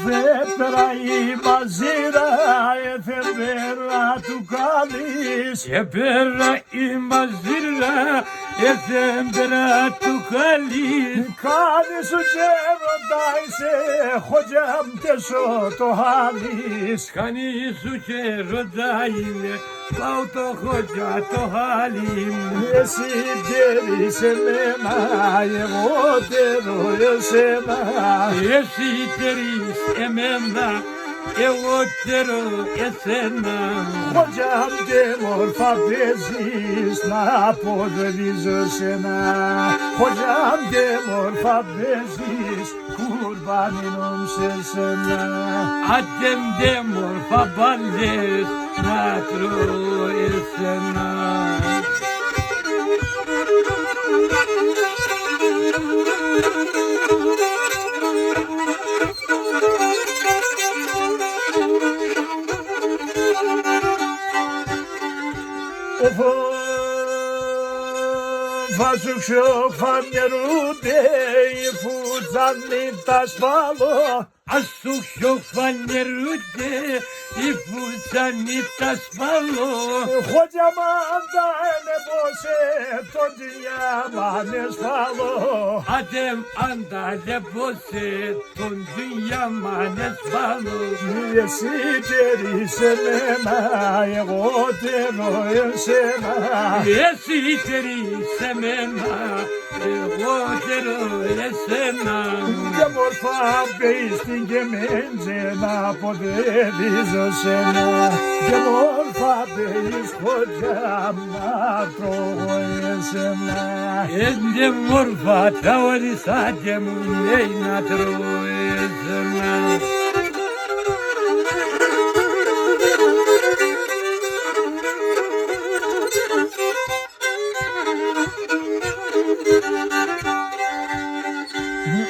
Φέτρα η μαζίρα, εφεμπέρα του καλής. Επέρα η μαζίρα, εφεμπέρα του καλής. Κάνει σου και ρωτάει σε χωγιάμ τεσό το χάλις. Κάνει σου και ρωτάει με, πάω το χωγιά το χάλι μου. Εσύ τέρεις εμένα, εγώ τέρω εσένα. Εσύ τέρεις εμένα, εγώ τέρω εσένα. Χωγιάμ και μορφα παίζεις, να αποδρίζω σένα. Χωγιάμ και μορφα παίζεις, κουρμπάνινομ σε σένα. Αντέμ δε μορφα μπάλες, να τρώω εσένα. Βάζω φανερούνται οι φουτσάνοι τα σπάλω. Ας σου φανερούνται οι φουτσάνοι τα σπάλω. Χωγιά μάντα ελεπώσε τον διάμανε σπάλω. Αντέμ άντα λεπώσε τον διάμανε σπάλω. Εσύ τέρεις εμένα, εγώ τέρω εσένα. Εσύ τέρεις εμένα, εγώ τέρω εσένα. Και μορφά πέισtin και μέντζε να αποδεδίζω σένα. Και μορφά πέεις χωγιά να τρώω εσένα. Έντε μορφά τα ορισάκια μου λέει να τρώω εσένα.